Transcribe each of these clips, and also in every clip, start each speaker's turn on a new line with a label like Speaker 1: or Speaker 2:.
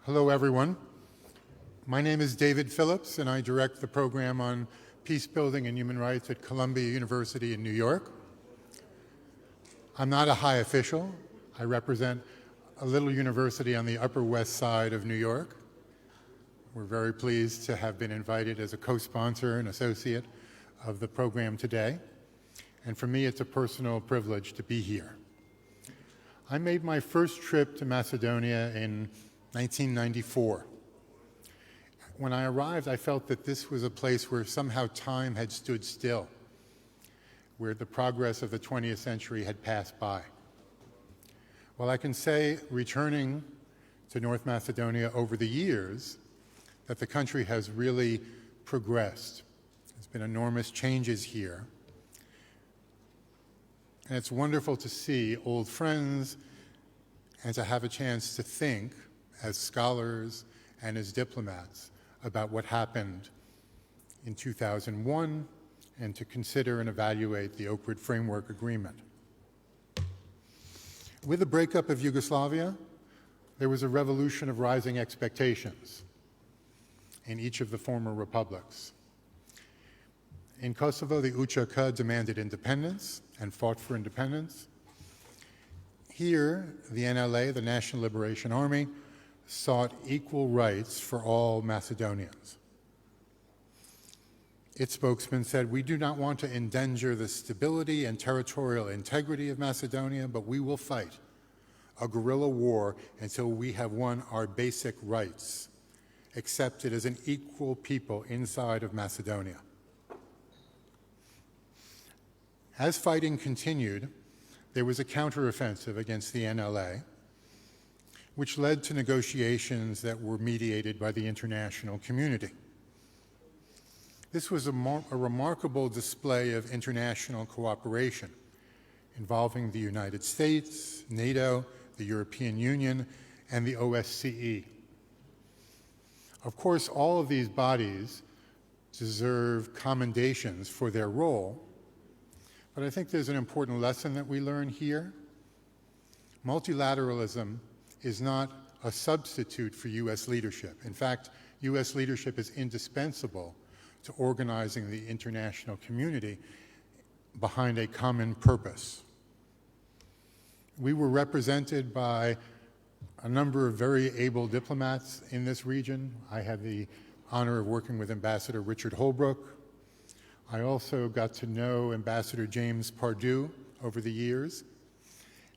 Speaker 1: Hello, everyone. My name is David Phillips, and I direct the program on peace building and human rights at Columbia University in New York. I'm not a high official. I represent a little university on the Upper West Side of New York. We're very pleased to have been invited as a co-sponsor and associate of the program today. And for me, it's a personal privilege to be here. I made my first trip to Macedonia in 1994. When I arrived, I felt that this was a place where somehow time had stood still, where the progress of the 20th century had passed by. Well, I can say, returning to North Macedonia over the years, that the country has really progressed. There's been enormous changes here. And it's wonderful to see old friends and to have a chance to think as scholars and as diplomats about what happened in 2001 and to consider and evaluate the Oakwood Framework Agreement. With the breakup of Yugoslavia, there was a revolution of rising expectations in each of the former republics. In Kosovo, the UÇK demanded independence and fought for independence. Here, the NLA, the National Liberation Army, sought equal rights for all Macedonians. Its spokesman said, "We do not want to endanger the stability and territorial integrity of Macedonia, but we will fight a guerrilla war until we have won our basic rights, accepted as an equal people inside of Macedonia." As fighting continued, there was a counteroffensive against the NLA, which led to negotiations that were mediated by the international community. This was a remarkable display of international cooperation involving the United States, NATO, the European Union, and the OSCE. Of course, all of these bodies deserve commendations for their role, but I think there's an important lesson that we learn here. Multilateralism is not a substitute for U.S. leadership. In fact, U.S. leadership is indispensable to organizing the international community behind a common purpose. We were represented by a number of very able diplomats in this region. I had the honor of working with Ambassador Richard Holbrooke. I also got to know Ambassador James Pardue over the years.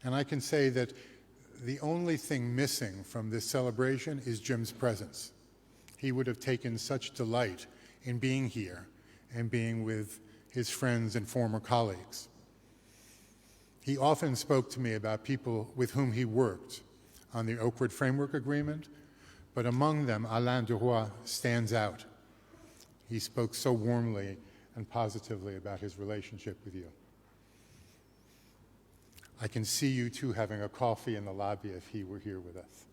Speaker 1: And I can say that the only thing missing from this celebration is Jim's presence. He would have taken such delight in being here and being with his friends and former colleagues. He often spoke to me about people with whom he worked on the Oakwood Framework Agreement, but among them, Alain Duroy stands out. He spoke so warmly and positively about his relationship with you. I can see you two having a coffee in the lobby if he were here with us.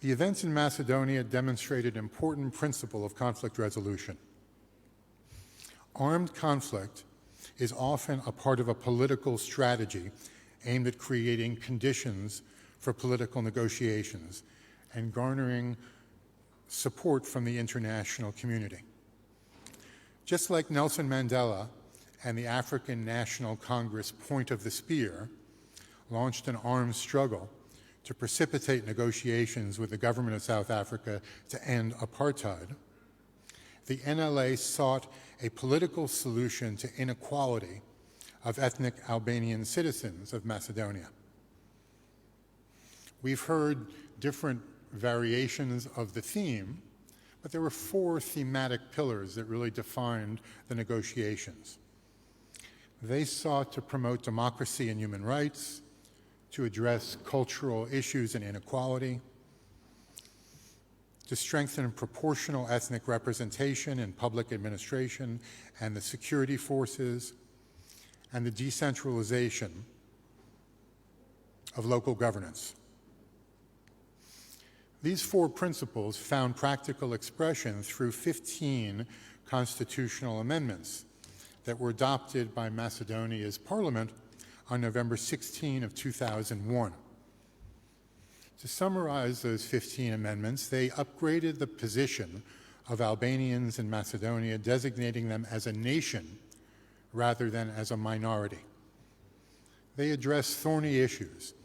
Speaker 1: The events in Macedonia demonstrated an important principle of conflict resolution. Armed conflict is often a part of a political strategy aimed at creating conditions for political negotiations and garnering support from the international community. Just like Nelson Mandela and the African National Congress Point of the Spear launched an armed struggle to precipitate negotiations with the government of South Africa to end apartheid, the NLA sought a political solution to inequality of ethnic Albanian citizens of Macedonia. We've heard different variations of the theme, but there were four thematic pillars that really defined the negotiations. They sought to promote democracy and human rights, to address cultural issues and inequality, to strengthen proportional ethnic representation in public administration and the security forces, and the decentralization of local governance. These four principles found practical expression through 15 constitutional amendments that were adopted by Macedonia's parliament on November 16 of 2001. To summarize those 15 amendments, they upgraded the position of Albanians in Macedonia, designating them as a nation rather than as a minority. They addressed thorny issues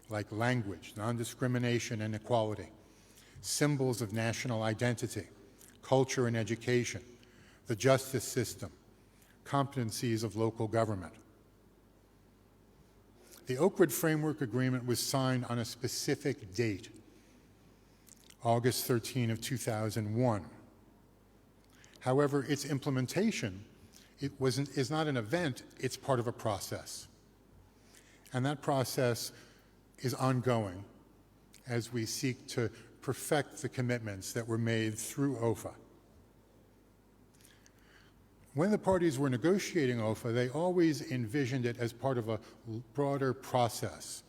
Speaker 1: like language, non-discrimination, and equality, symbols of national identity, culture and education, the justice system, competencies of local government. The Oakwood Framework Agreement was signed on a specific date, August 13 of 2001. However, its implementation is not an event, it's part of a process. And that process is ongoing as we seek to perfect the commitments that were made through OFA. When the parties were negotiating OFA, they always envisioned it as part of a broader process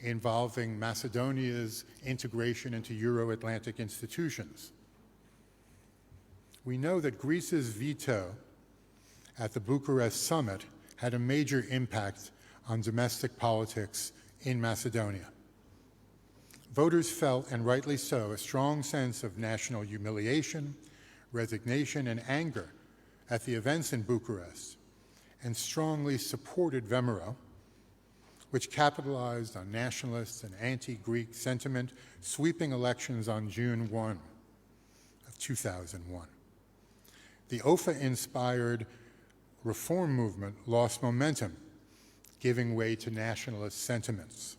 Speaker 1: involving Macedonia's integration into Euro-Atlantic institutions. We know that Greece's veto at the Bucharest summit had a major impact on domestic politics in Macedonia. Voters felt, and rightly so, a strong sense of national humiliation, resignation, and anger at the events in Bucharest, and strongly supported VMRO, which capitalized on nationalist and anti-Greek sentiment, sweeping elections on June 1 of 2001. The OFA-inspired reform movement lost momentum, giving way to nationalist sentiments.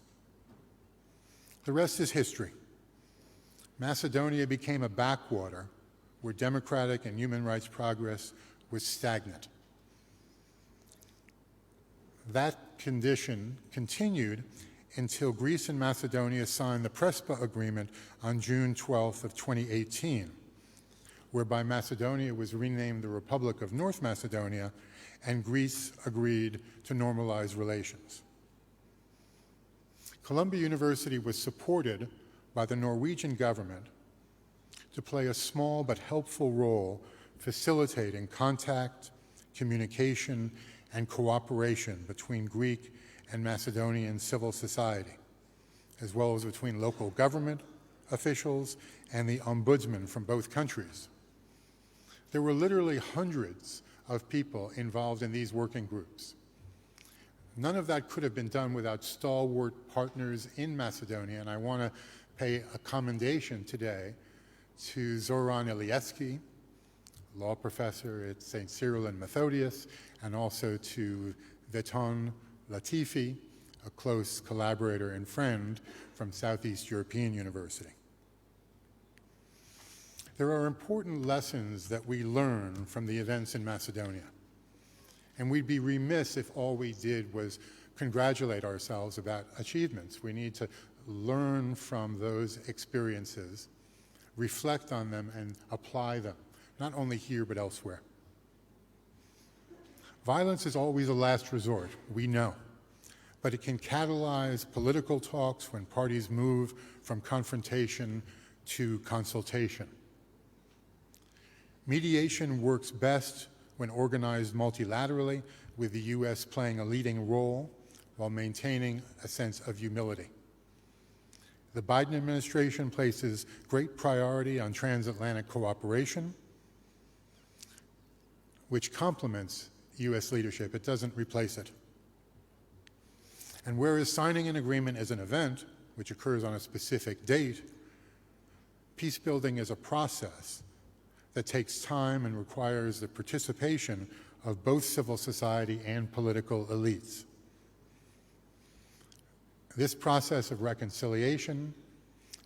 Speaker 1: The rest is history. Macedonia became a backwater where democratic and human rights progress was stagnant. That condition continued until Greece and Macedonia signed the Prespa Agreement on June 12th of 2018, whereby Macedonia was renamed the Republic of North Macedonia and Greece agreed to normalize relations. Columbia University was supported by the Norwegian government to play a small but helpful role facilitating contact, communication, and cooperation between Greek and Macedonian civil society, as well as between local government officials and the ombudsman from both countries. There were literally hundreds of people involved in these working groups. None of that could have been done without stalwart partners in Macedonia, and I want to pay a commendation today to Zoran Ilieski, law professor at St. Cyril and Methodius, and also to Veton Latifi, a close collaborator and friend from Southeast European University. There are important lessons that we learn from the events in Macedonia, and we'd be remiss if all we did was congratulate ourselves about achievements. We need to learn from those experiences, reflect on them, and apply them, not only here but elsewhere. Violence is always a last resort, we know, but it can catalyze political talks when parties move from confrontation to consultation. Mediation works best when organized multilaterally, with the U.S. playing a leading role while maintaining a sense of humility. The Biden administration places great priority on transatlantic cooperation, which complements U.S. leadership. It doesn't replace it. And whereas signing an agreement is an event, which occurs on a specific date, peace building is a process that takes time and requires the participation of both civil society and political elites. This process of reconciliation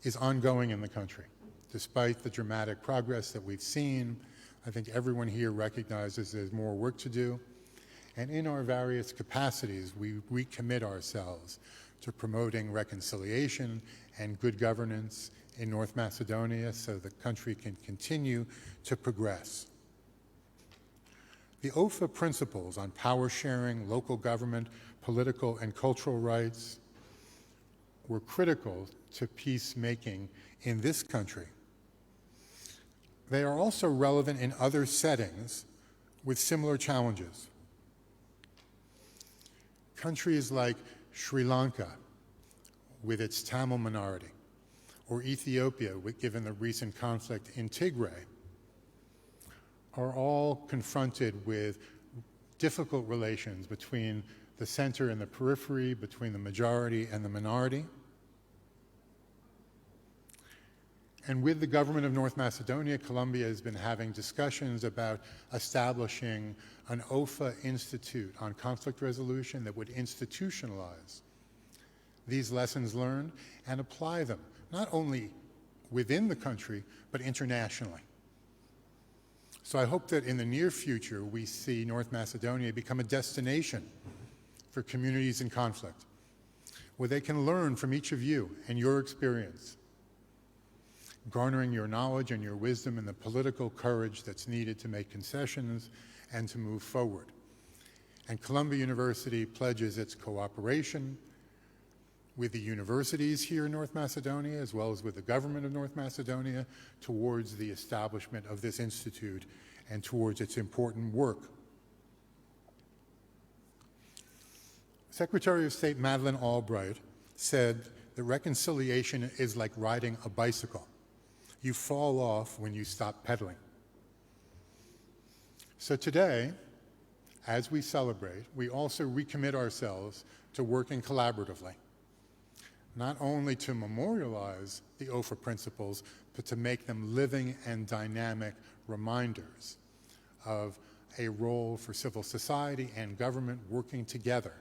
Speaker 1: is ongoing in the country. Despite the dramatic progress that we've seen, I think everyone here recognizes there's more work to do. And in our various capacities, we recommit ourselves to promoting reconciliation and good governance in North Macedonia so the country can continue to progress. The OFA principles on power sharing, local government, political and cultural rights were critical to peacemaking in this country. They are also relevant in other settings with similar challenges. Countries like Sri Lanka, with its Tamil minority, or Ethiopia, given the recent conflict in Tigray, are all confronted with difficult relations between the center and the periphery, between the majority and the minority. And with the government of North Macedonia, Colombia has been having discussions about establishing an OFA Institute on conflict resolution that would institutionalize these lessons learned and apply them, not only within the country, but internationally. So I hope that in the near future, we see North Macedonia become a destination for communities in conflict, where they can learn from each of you and your experience, garnering your knowledge and your wisdom and the political courage that's needed to make concessions and to move forward. And Columbia University pledges its cooperation with the universities here in North Macedonia, as well as with the government of North Macedonia, towards the establishment of this institute and towards its important work. Secretary of State Madeleine Albright said that reconciliation is like riding a bicycle. You fall off when you stop pedaling. So today, as we celebrate, we also recommit ourselves to working collaboratively, not only to memorialize the OFA principles, but to make them living and dynamic reminders of a role for civil society and government working together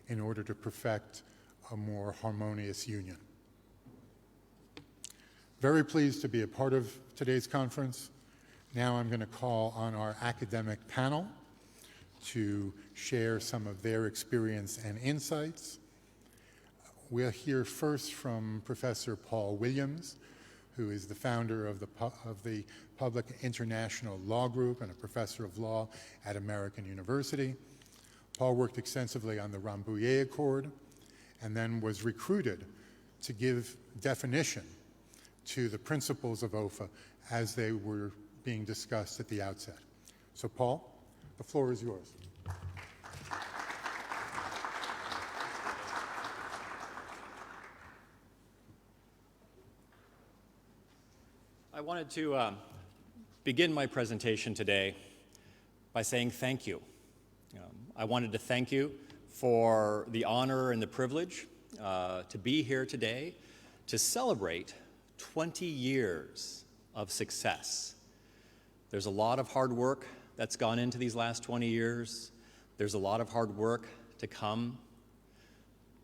Speaker 1: in order to perfect a more harmonious union. Very pleased to be a part of today's conference. Now I'm going to call on our academic panel to share some of their experience and insights. We'll hear first from Professor Paul Williams, who is the founder of the Public International Law Group and a professor of law at American University. Paul worked extensively on the Rambouillet Accord and then was recruited to give definition to the principles of OFA as they were being discussed at the outset. So Paul, the floor is yours.
Speaker 2: I wanted to begin my presentation today by saying thank you. I wanted to thank you for the honor and the privilege to be here today to celebrate 20 years of success. There's a lot of hard work that's gone into these last 20 years. There's a lot of hard work to come.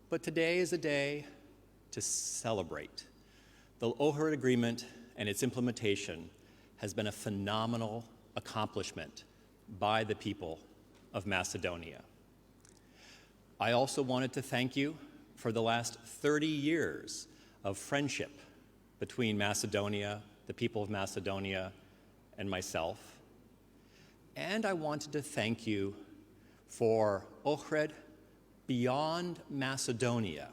Speaker 2: But today is a day to celebrate. The Ohrid Agreement and its implementation has been a phenomenal accomplishment by the people of Macedonia. I also wanted to thank you for the last 30 years of friendship between Macedonia, the people of Macedonia, and myself. And I wanted to thank you for Ohrid Beyond Macedonia.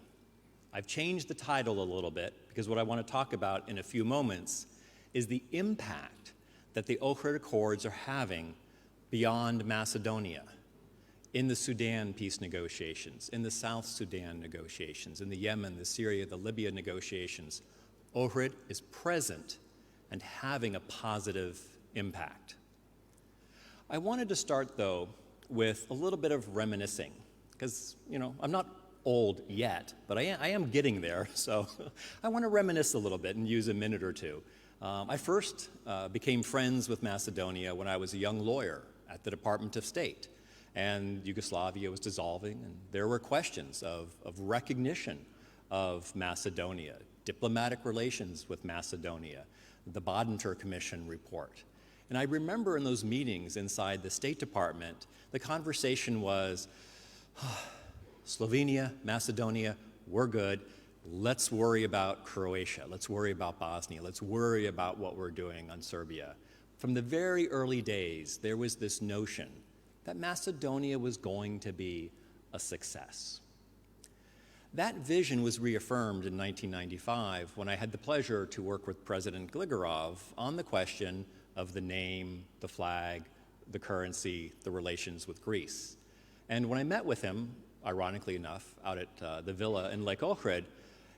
Speaker 2: I've changed the title a little bit because what I want to talk about in a few moments is the impact that the Ohrid Accords are having beyond Macedonia, in the Sudan peace negotiations, in the South Sudan negotiations, in the Yemen, the Syria, the Libya negotiations. Ohrid is present and having a positive impact. I wanted to start, though, with a little bit of reminiscing, because, I'm not old yet, but I am getting there, so I want to reminisce a little bit and use a minute or two. I first became friends with Macedonia when I was a young lawyer at the Department of State, and Yugoslavia was dissolving, and there were questions of recognition of Macedonia, diplomatic relations with Macedonia, the Bodenter Commission report. And I remember in those meetings inside the State Department, the conversation was, Slovenia, Macedonia, we're good. Let's worry about Croatia. Let's worry about Bosnia. Let's worry about what we're doing on Serbia. From the very early days, there was this notion that Macedonia was going to be a success. That vision was reaffirmed in 1995 when I had the pleasure to work with President Gligorov on the question of the name, the flag, the currency, the relations with Greece. And when I met with him, ironically enough, out at the villa in Lake Ohrid,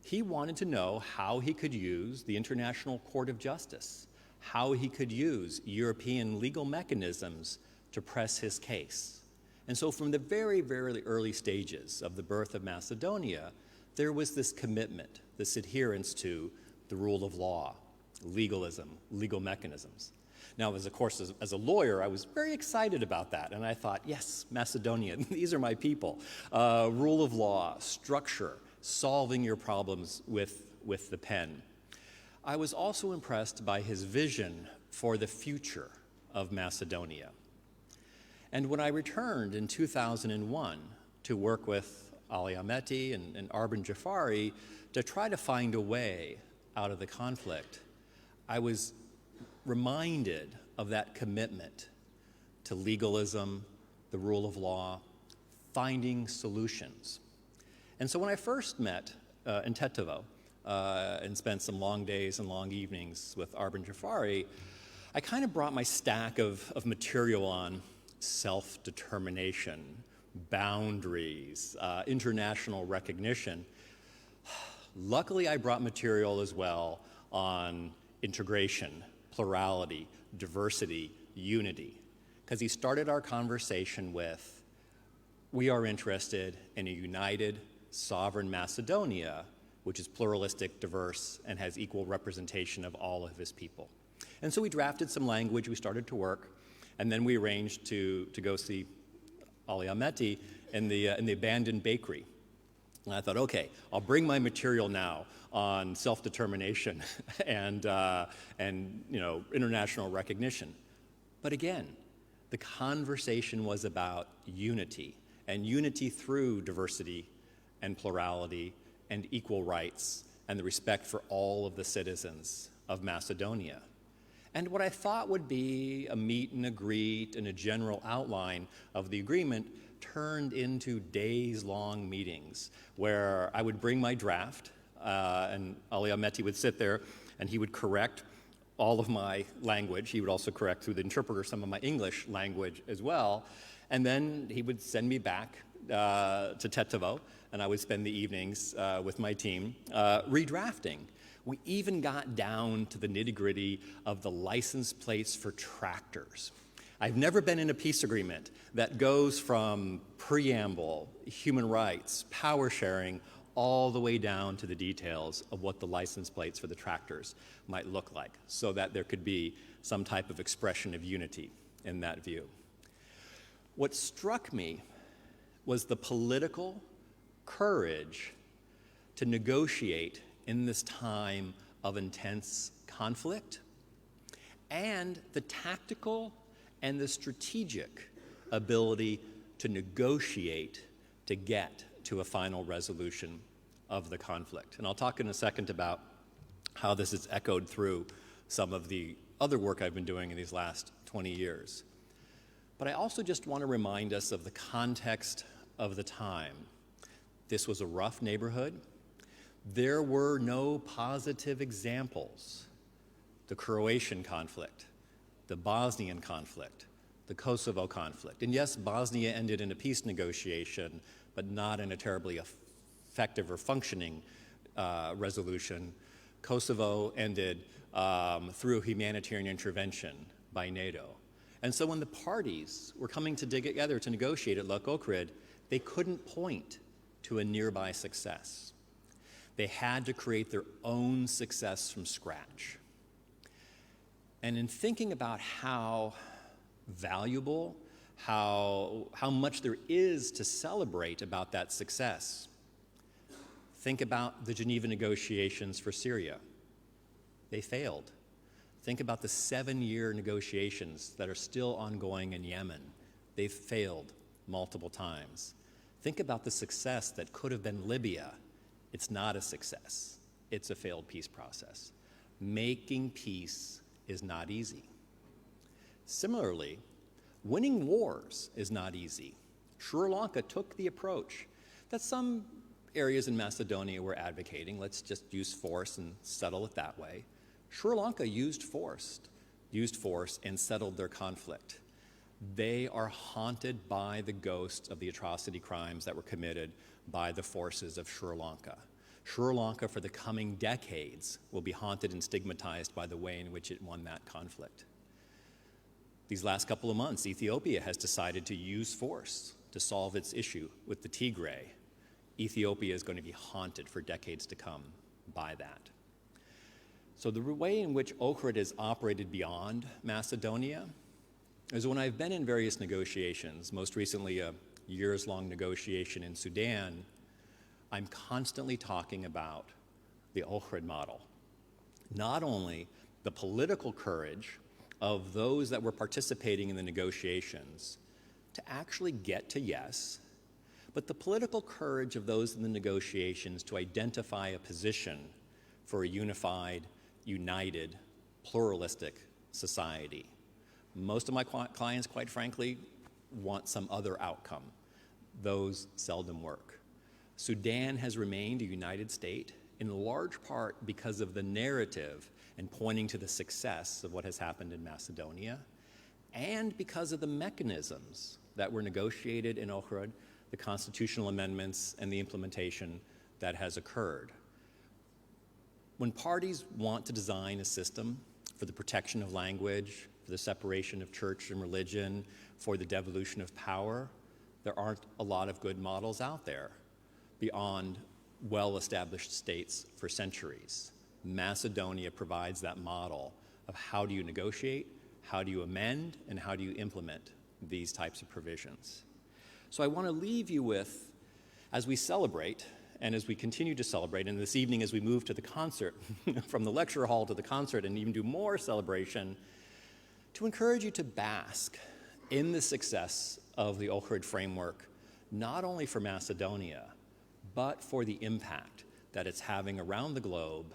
Speaker 2: He wanted to know how he could use the International Court of Justice, how he could use European legal mechanisms to press his case. And so from the very, very early stages of the birth of Macedonia, there was this commitment, this adherence to the rule of law, legalism, legal mechanisms. Now, as a lawyer, I was very excited about that, and I thought, yes, Macedonia, these are my people. Rule of law, structure, solving your problems with the pen. I was also impressed by his vision for the future of Macedonia. And when I returned in 2001 to work with Ali Ahmeti and Arben Jafari to try to find a way out of the conflict, I was reminded of that commitment to legalism, the rule of law, finding solutions. And so when I first met in Tetovo and spent some long days and long evenings with Arben Jafari, I kind of brought my stack of material on self-determination, boundaries, international recognition. Luckily, I brought material as well on integration, plurality, diversity, unity, because he started our conversation with, we are interested in a united, sovereign Macedonia, which is pluralistic, diverse, and has equal representation of all of his people. And so we drafted some language, we started to work, and then we arranged to go see Ali Ahmeti in the abandoned bakery. And I thought, okay, I'll bring my material now on self-determination and international recognition. But again, the conversation was about unity, and unity through diversity and plurality and equal rights and the respect for all of the citizens of Macedonia. And what I thought would be a meet and a greet and a general outline of the agreement turned into days-long meetings where I would bring my draft, and Ali Ahmeti would sit there and he would correct all of my language. He would also correct through the interpreter some of my English language as well. And then he would send me back to Tetovo, and I would spend the evenings with my team redrafting. We even got down to the nitty-gritty of the license plates for tractors. I've never been in a peace agreement that goes from preamble, human rights, power sharing, all the way down to the details of what the license plates for the tractors might look like, so that there could be some type of expression of unity in that view. What struck me was the political courage to negotiate in this time of intense conflict, and the tactical and the strategic ability to negotiate to get to a final resolution of the conflict. And I'll talk in a second about how this is echoed through some of the other work I've been doing in these last 20 years. But I also just want to remind us of the context of the time. This was a rough neighborhood. There were no positive examples. The Croatian conflict, the Bosnian conflict, the Kosovo conflict. And yes, Bosnia ended in a peace negotiation, but not in a terribly effective or functioning resolution. Kosovo ended through humanitarian intervention by NATO. And so when the parties were coming together to negotiate at Ohrid, they couldn't point to a nearby success. They had to create their own success from scratch. And in thinking about how valuable, how much there is to celebrate about that success, think about the Geneva negotiations for Syria. They failed. Think about the 7-year negotiations that are still ongoing in Yemen. They've failed multiple times. Think about the success that could have been Libya. It's not a success. It's a failed peace process. Making peace is not easy. Similarly, winning wars is not easy. Sri Lanka took the approach that some areas in Macedonia were advocating. Let's just use force and settle it that way. Sri Lanka used force and settled their conflict. They are haunted by the ghosts of the atrocity crimes that were committed by the forces of Sri Lanka. Sri Lanka, for the coming decades, will be haunted and stigmatized by the way in which it won that conflict. These last couple of months, Ethiopia has decided to use force to solve its issue with the Tigray. Ethiopia is going to be haunted for decades to come by that. So the way in which Ohrid has operated beyond Macedonia is when I've been in various negotiations, most recently a years-long negotiation in Sudan, I'm constantly talking about the Ohrid model. Not only the political courage of those that were participating in the negotiations to actually get to yes, but the political courage of those in the negotiations to identify a position for a unified, united, pluralistic society. Most of my clients, quite frankly, want some other outcome. Those seldom work. Sudan has remained a united state in large part because of the narrative and pointing to the success of what has happened in Macedonia, and because of the mechanisms that were negotiated in Ohrid, the constitutional amendments, and the implementation that has occurred. When parties want to design a system for the protection of language, for the separation of church and religion, for the devolution of power, there aren't a lot of good models out there beyond well-established states for centuries. Macedonia provides that model of how do you negotiate, how do you amend, and how do you implement these types of provisions. So I want to leave you with, as we celebrate, and as we continue to celebrate, and this evening as we move to the concert, from the lecture hall to the concert, and even do more celebration, to encourage you to bask in the success of the Ohrid framework, not only for Macedonia, but for the impact that it's having around the globe,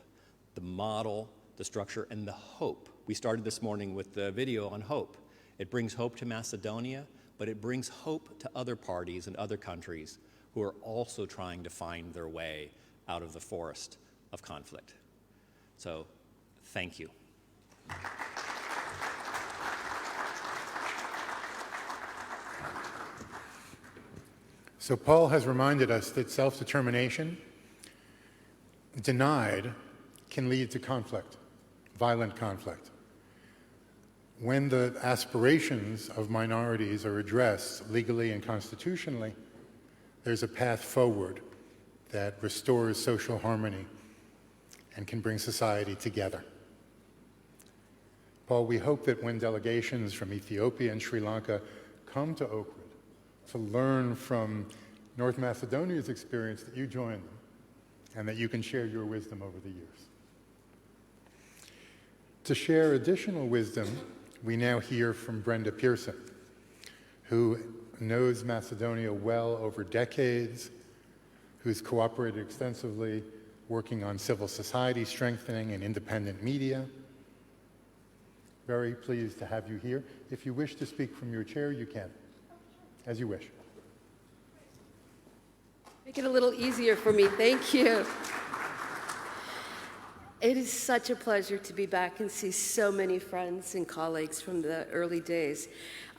Speaker 2: the model, the structure, and the hope. We started this morning with the video on hope. It brings hope to Macedonia, but it brings hope to other parties and other countries who are also trying to find their way out of the forest of conflict. So, thank you.
Speaker 1: So Paul has reminded us that self-determination denied can lead to conflict, violent conflict. When the aspirations of minorities are addressed legally and constitutionally, there's a path forward that restores social harmony and can bring society together. Paul, we hope that when delegations from Ethiopia and Sri Lanka come to Oakwood to learn from North Macedonia's experience, that you join them and that you can share your wisdom over the years. To share additional wisdom, we now hear from Brenda Pearson, who knows Macedonia well over decades, who's cooperated extensively working on civil society strengthening and independent media. Very pleased to have you here. If you wish to speak from your chair, you can, as you wish.
Speaker 3: Make it a little easier for me, thank you. It is such a pleasure to be back and see so many friends and colleagues from the early days.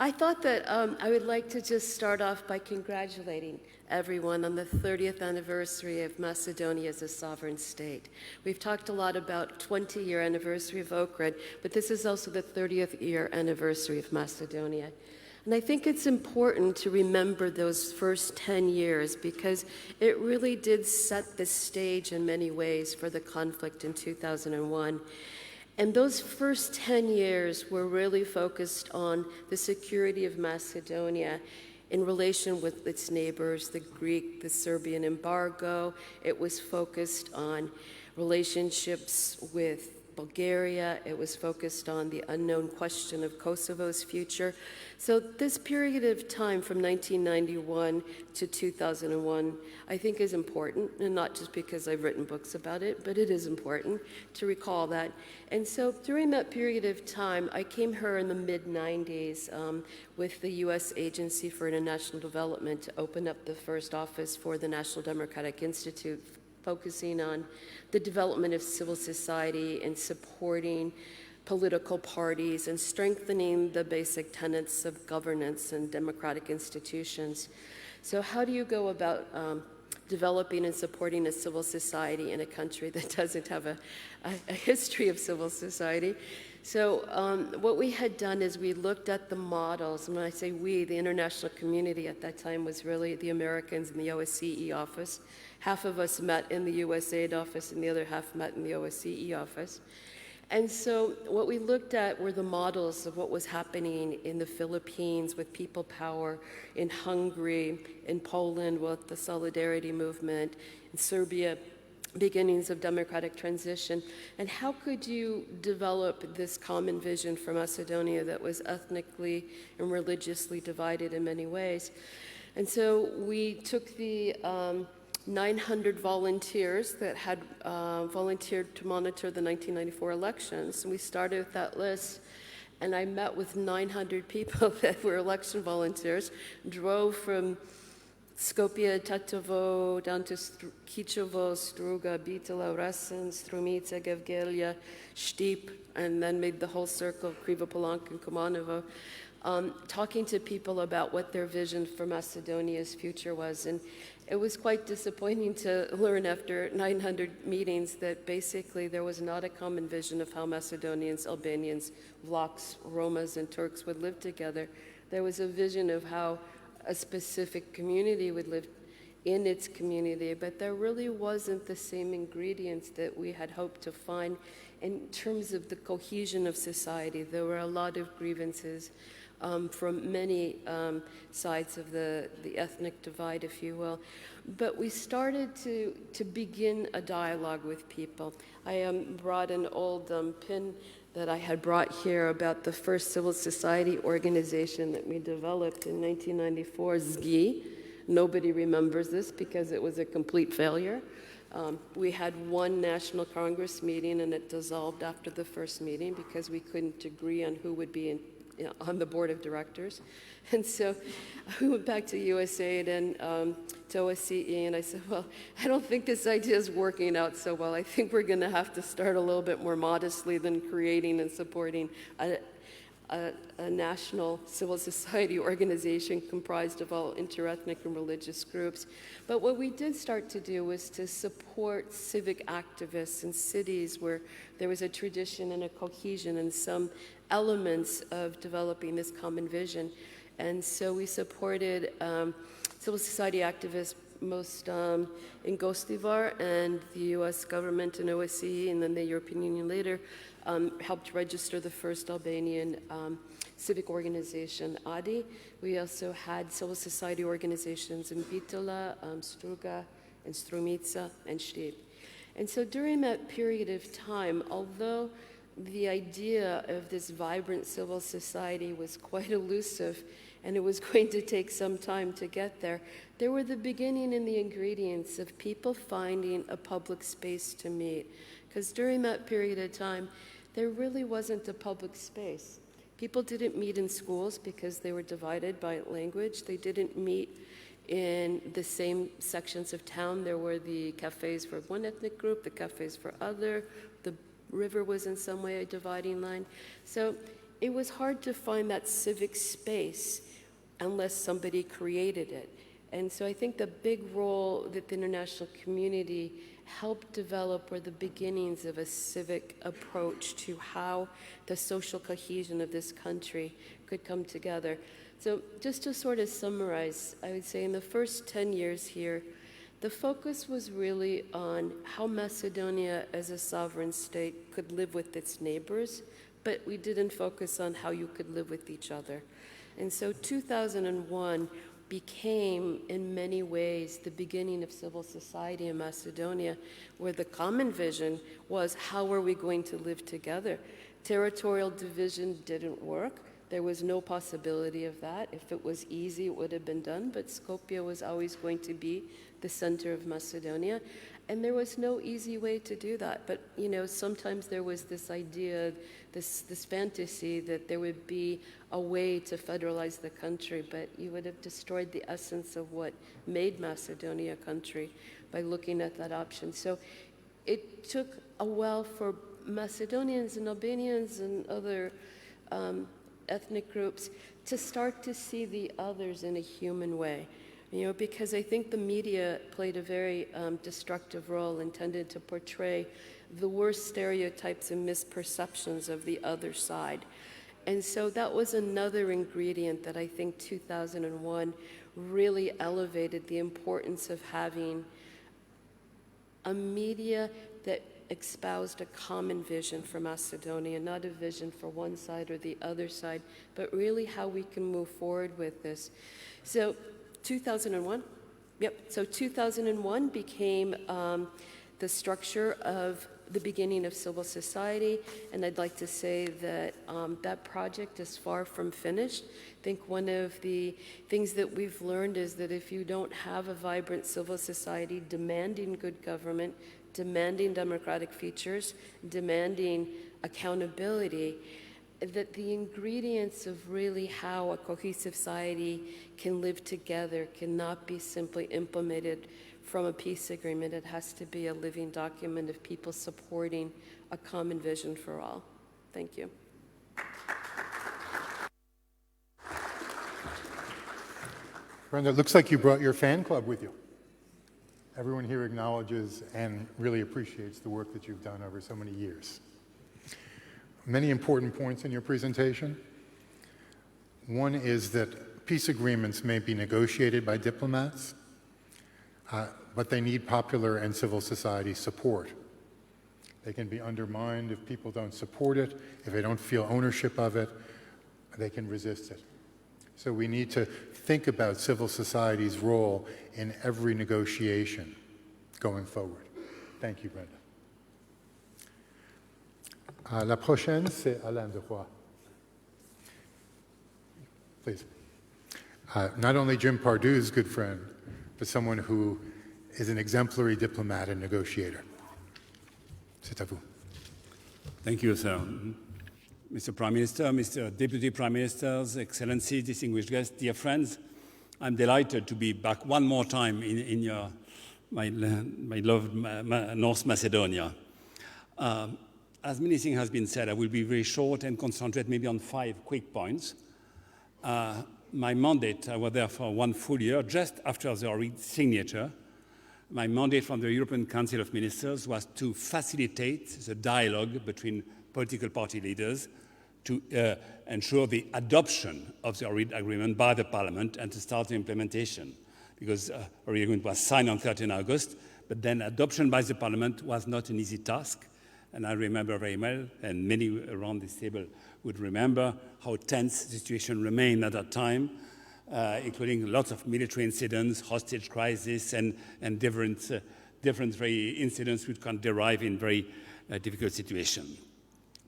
Speaker 3: I thought that I would like to just start off by congratulating everyone on the 30th anniversary of Macedonia as a sovereign state. We've talked a lot about 20-year anniversary of Ohrid, but this is also the 30th year anniversary of Macedonia. And I think it's important to remember those first 10 years because it really did set the stage in many ways for the conflict in 2001. And those first 10 years were really focused on the security of Macedonia in relation with its neighbors, the Greek, the Serbian embargo. It was focused on relationships with Bulgaria. It was focused on the unknown question of Kosovo's future. So this period of time from 1991 to 2001, I think is important, and not just because I've written books about it, but it is important to recall that. And so during that period of time, I came here in the mid-90s with the U.S. Agency for International Development to open up the first office for the National Democratic Institute, focusing on the development of civil society and supporting political parties and strengthening the basic tenets of governance and democratic institutions. So how do you go about developing and supporting a civil society in a country that doesn't have a history of civil society. So what we had done is we looked at the models, and when I say we, the international community at that time was really the Americans in the OSCE office. Half of us met in the USAID office, and the other half met in the OSCE office. And so what we looked at were the models of what was happening in the Philippines with people power, in Hungary, in Poland with the Solidarity movement, in Serbia, beginnings of democratic transition. And how could you develop this common vision for Macedonia that was ethnically and religiously divided in many ways? And so we took the 900 volunteers that had volunteered to monitor the 1994 elections. And we started with that list, and I met with 900 people that were election volunteers, drove from Skopje, Tetovo, down to Kičevo, Struga, Bitola, Resen, Strumica, Gevgelija, Štip, and then made the whole circle, Kriva Polanka and Kumanovo, talking to people about what their vision for Macedonia's future was. And it was quite disappointing to learn after 900 meetings that basically there was not a common vision of how Macedonians, Albanians, Vlachs, Romas, and Turks would live together. There was a vision of how a specific community would live in its community, but there really wasn't the same ingredients that we had hoped to find in terms of the cohesion of society. There were a lot of grievances from many sides of the ethnic divide, if you will. But we started to begin a dialogue with people. I brought an old pin that I had brought here about the first civil society organization that we developed in 1994, ZGI. Nobody remembers this because it was a complete failure. We had one National Congress meeting, and it dissolved after the first meeting because we couldn't agree on who would be on the board of directors. And so we went back to USAID and to OSCE, and I said, well, I don't think this idea is working out so well. I think we're going to have to start a little bit more modestly than creating and supporting a national civil society organization comprised of all interethnic and religious groups. But what we did start to do was to support civic activists in cities where there was a tradition and a cohesion and some elements of developing this common vision. And so we supported civil society activists most in Gostivar, and the US government and OSCE, and then the European Union later, helped register the first Albanian civic organization, ADI. We also had civil society organizations in Bitola, Struga, and Strumica, and Štip. And so during that period of time, although the idea of this vibrant civil society was quite elusive, and it was going to take some time to get there, there were the beginning and the ingredients of people finding a public space to meet. Because during that period of time, there really wasn't a public space. People didn't meet in schools because they were divided by language. They didn't meet in the same sections of town. There were the cafes for one ethnic group, the cafes for other. The river was in some way a dividing line. So it was hard to find that civic space unless somebody created it. And so I think the big role that the international community helped develop were the beginnings of a civic approach to how the social cohesion of this country could come together. So just to sort of summarize, I would say in the first 10 years here, the focus was really on how Macedonia as a sovereign state could live with its neighbors, but we didn't focus on how you could live with each other. And so 2001 became, in many ways, the beginning of civil society in Macedonia, where the common vision was, how are we going to live together? Territorial division didn't work. There was no possibility of that. If it was easy, it would have been done, but Skopje was always going to be the center of Macedonia, and there was no easy way to do that. But, you know, sometimes there was this idea, this fantasy that there would be a way to federalize the country, but you would have destroyed the essence of what made Macedonia a country by looking at that option. So it took a while for Macedonians and Albanians and other ethnic groups to start to see the others in a human way. because I think the media played a very destructive role, intended to portray the worst stereotypes and misperceptions of the other side. And so that was another ingredient that I think 2001 really elevated the importance of having a media that espoused a common vision for Macedonia, not a vision for one side or the other side, but really how we can move forward with this. So 2001, so 2001 became the structure of the beginning of civil society, and I'd like to say that that project is far from finished. I think one of the things that we've learned is that if you don't have a vibrant civil society demanding good government, demanding democratic features, demanding accountability, that the ingredients of really how a cohesive society can live together cannot be simply implemented from a peace agreement. It has to be a living document of people supporting a common vision for all. Thank you.
Speaker 1: Brenda, it looks like you brought your fan club with you. Everyone here acknowledges and really appreciates the work that you've done over so many years. Many important points in your presentation. One is that peace agreements may be negotiated by diplomats, but they need popular and civil society support. They can be undermined if people don't support it, if they don't feel ownership of it, they can resist it. So we need to think about civil society's role in every negotiation going forward. Thank you, Brenda. La prochaine, c'est Alain de Roy. Please. Not only Jim Pardue's good friend, but someone who is an exemplary diplomat and negotiator. C'est à vous.
Speaker 4: Thank you, sir. Mr. Prime Minister, Mr. Deputy Prime Ministers, Excellencies, distinguished guests, dear friends, I'm delighted to be back one more time in my loved North Macedonia. As many things has been said, I will be very short and concentrate maybe on 5 quick points. My mandate, I was there for 1 full year, just after the Ohrid signature. My mandate from the European Council of Ministers was to facilitate the dialogue between political party leaders to ensure the adoption of the Ohrid Agreement by the Parliament and to start the implementation. Because the Ohrid Agreement was signed on 13 August, but then adoption by the Parliament was not an easy task. And I remember very well, and many around this table would remember, how tense the situation remained at that time, including lots of military incidents, hostage crisis, and different very incidents which can derive in very difficult situations.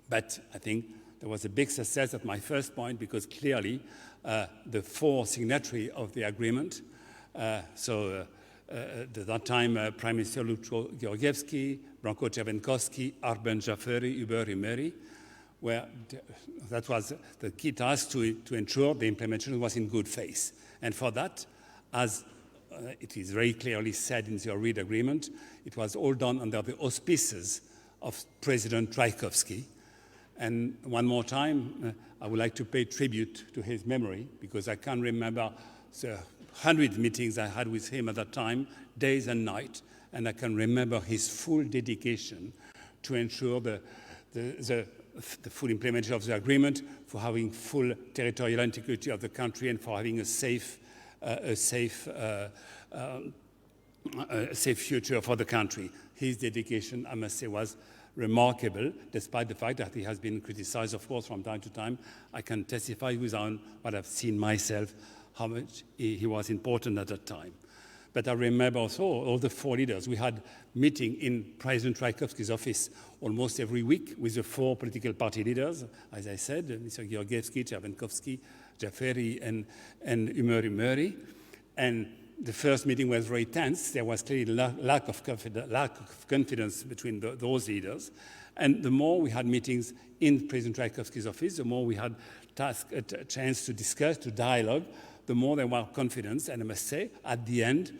Speaker 4: But I think there was a big success at my first point because clearly the 4 signatories of the agreement, at that time Prime Minister Lutko Georgievski, Branko Červenkovski, Arben Jaferi, Uber Imeri, where that was the key task to ensure the implementation was in good faith. And for that, as it is very clearly said in the Ohrid Agreement, it was all done under the auspices of President Trajkovski. And one more time, I would like to pay tribute to his memory, because I can remember the 100 meetings I had with him at that time, days and nights, and I can remember his full dedication to ensure the full implementation of the agreement, for having full territorial integrity of the country, and for having a safe future for the country. His dedication, I must say, was remarkable, despite the fact that he has been criticized, of course, from time to time. I can testify without what I've seen myself, how much he was important at that time. But I remember also all the 4 leaders. We had meeting in President Trajkovski's office almost every week with the 4 political party leaders, as I said, Mr. Georgievski, Červenkovski, Jaferi, and Umer Imeri. And the first meeting was very tense. There was clearly lack of confidence between those leaders. And the more we had meetings in President Trajkovski's office, the more we had a chance to discuss, to dialogue, the more there was confidence. And I must say, at the end,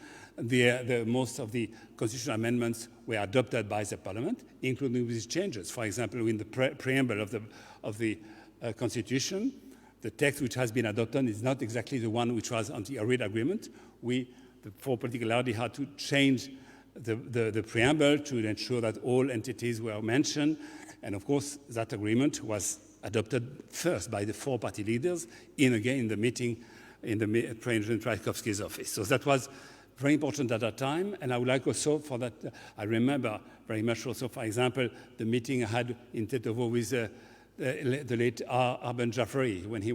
Speaker 4: most of the constitutional amendments were adopted by the Parliament, including these changes. For example, in the preamble of the Constitution, the text which has been adopted is not exactly the one which was on the Ohrid agreement. We, the four political parties, had to change the preamble to ensure that all entities were mentioned. And of course, that agreement was adopted first by the four party leaders in the meeting in the President Tchaikovsky's office. So that was very important at that time. And I would like also for that, I remember very much also, for example, the meeting I had in Tetovo with the late Arben Jafari, when he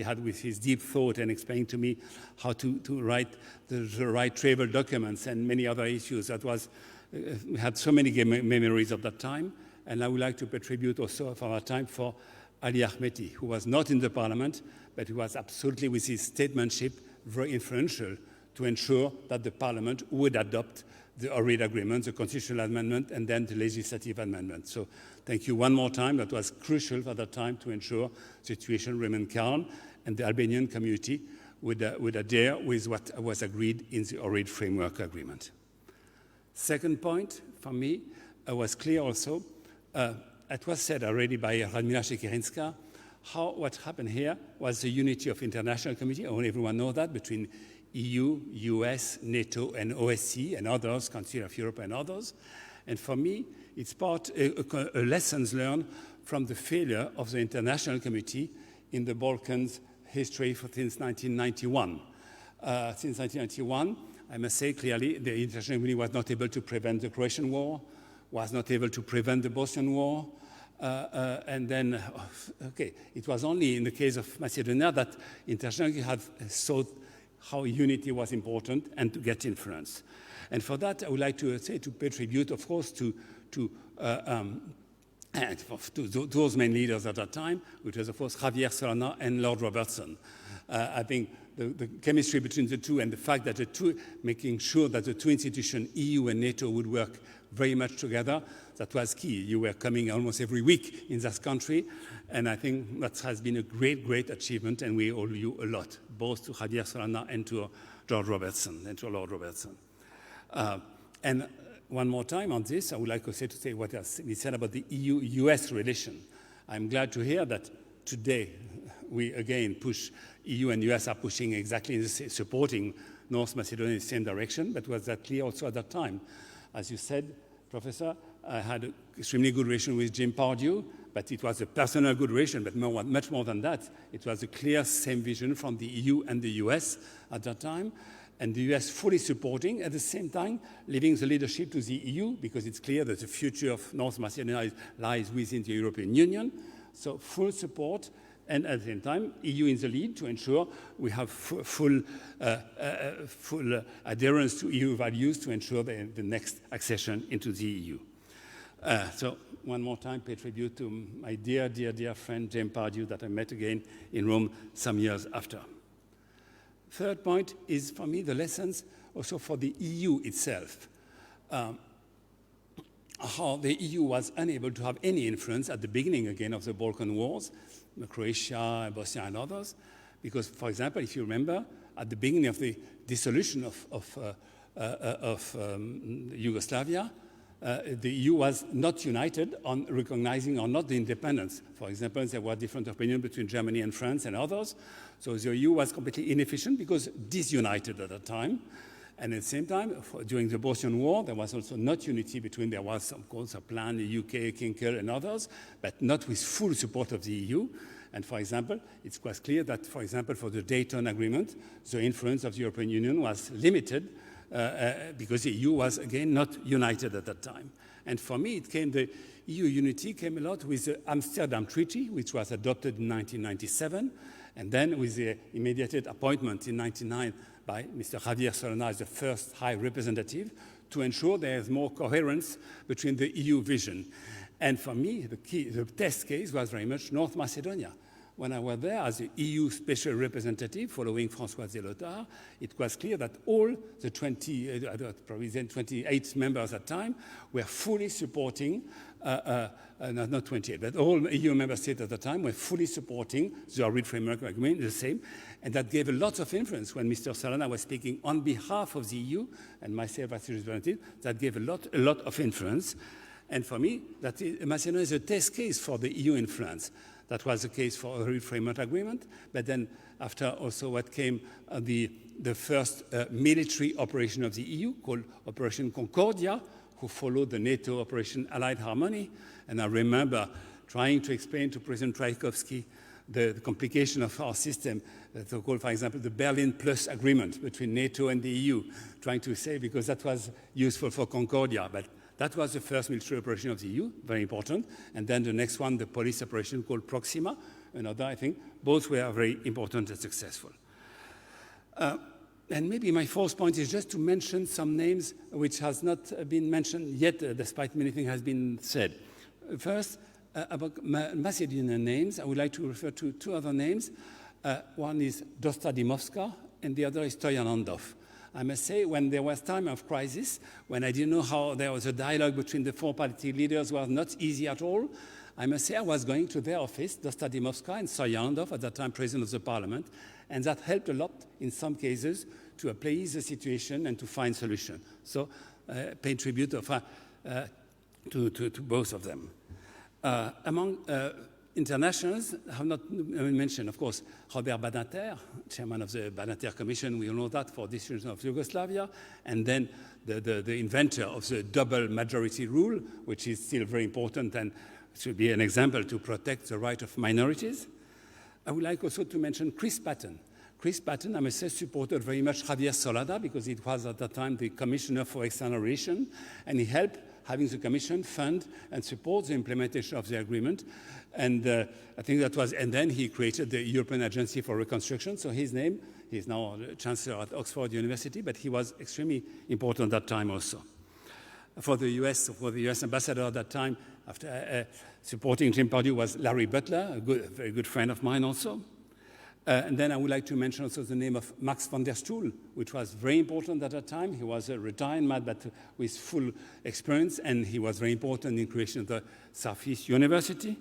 Speaker 4: had with his deep thought and explained to me how to write the right travel documents and many other issues. That was, we had so many memories of that time. And I would like to pay tribute also for our time for Ali Ahmeti, who was not in the parliament, but who was absolutely, with his statesmanship, very influential to ensure that the parliament would adopt the Ohrid agreement, the constitutional amendment, and then the legislative amendment. So thank you one more time. That was crucial at that time to ensure the situation remained calm and the Albanian community would adhere with what was agreed in the Ohrid framework agreement. Second point, for me, was clear also. It was said already by Radmila Shekerinska, what happened here was the unity of international community. Everyone knows that, between EU, US, NATO, and OSCE, and others, Council of Europe and others. And for me, it's part a lessons learned from the failure of the international community in the Balkans history since 1991. Since 1991, I must say clearly, the international community was not able to prevent the Croatian War, was not able to prevent the Bosnian War. And then, it was only in the case of Macedonia that internationally had thought how unity was important and to get influence. And for that, I would like to say, to pay tribute, of course, to those main leaders at that time, which was, of course, Javier Solana and Lord Robertson. I think the chemistry between the two and the fact that making sure that the two institutions, EU and NATO, would work very much together, that was key. You were coming almost every week in that country, and I think that has been a great, great achievement, and we owe you a lot, both to Javier Solana and to Lord Robertson. And one more time on this, I would like also to say what has been said about the EU-US relation. I'm glad to hear that today we again push, EU and US are pushing exactly in the supporting North Macedonia in the same direction, but was that clear also at that time? As you said, Professor, I had an extremely good relation with Jim Pardew, but it was a personal good relation, but much more than that. It was a clear same vision from the EU and the US at that time, and the US fully supporting, at the same time, leaving the leadership to the EU, because it's clear that the future of North Macedonia lies within the European Union. So full support, and at the same time, EU in the lead to ensure we have full adherence to EU values to ensure the next accession into the EU. So one more time, pay tribute to my dear, dear, dear friend, James Pardew, that I met again in Rome some years after. Third point is, for me, the lessons also for the EU itself. How the EU was unable to have any influence at the beginning, again, of the Balkan Wars, Croatia, Bosnia, and others, because, for example, if you remember, at the beginning of the dissolution of Yugoslavia, the EU was not united on recognizing or not the independence. For example, there were different opinions between Germany and France and others, so the EU was completely inefficient because disunited at the time. And at the same time, during the Bosnian War, there was also not unity between, there was, of course, a plan, the UK, Kinkel, and others, but not with full support of the EU. And for example, it's quite clear that, for example, for the Dayton Agreement, the influence of the European Union was limited because the EU was, again, not united at that time. And for me, the EU unity came a lot with the Amsterdam Treaty, which was adopted in 1997, and then with the immediate appointment in 1999 by Mr. Javier Solana as the first High Representative to ensure there is more coherence between the EU vision. And for me, the test case was very much North Macedonia. When I was there as the EU Special Representative following François Zelotard, it was clear that all the 28 members at the time were fully supporting, not 28, but all EU member states at the time were fully supporting the Ohrid Framework Agreement, the same, and that gave a lot of influence when Mr. Solana was speaking on behalf of the EU, and myself as the representative, that gave a lot of influence. And for me, Macedonia is a test case for the EU influence. That was the case for Ohrid Framework Agreement, but then after also what came the first military operation of the EU called Operation Concordia, who followed the NATO Operation Allied Harmony. And I remember trying to explain to President Trzaskowski the complication of our system, so-called, for example, the Berlin Plus agreement between NATO and the EU, trying to say, because that was useful for Concordia, but that was the first military operation of the EU, very important. And then the next one, the police operation called Proxima, another, I think. Both were very important and successful. And maybe my fourth point is just to mention some names which has not been mentioned yet, despite many things has been said. First, about Macedonian names, I would like to refer to two other names. One is Dostadimovska, and the other is Stoyanandov. I must say, when there was time of crisis, when I didn't know how there was a dialogue between the four party leaders was not easy at all, I must say I was going to their office, Dostadimovska and Stoyanandov, at that time president of the parliament, and that helped a lot in some cases to appease the situation and to find solution. So pay tribute to both of them. Among internationals, I have not mentioned, of course, Robert Badinter, chairman of the Badinter Commission, we all know that, for distribution of Yugoslavia, and then the inventor of the double majority rule, which is still very important and should be an example to protect the right of minorities. I would like also to mention Chris Patton. Chris Patton, I must say, supported very much Javier Solana, because it was at that time the Commissioner for External Relations, and he helped having the Commission fund and support the implementation of the agreement. And I think that was, and then he created the European Agency for Reconstruction. So his name, he's now Chancellor at Oxford University, but he was extremely important at that time also. For the US ambassador at that time, after supporting Jim Pardue, was Larry Butler, a very good friend of mine also. And then I would like to mention also the name of Max van der Stuhl, which was very important at that time. He was a retired man, but with full experience, and he was very important in creation of the Southeast University.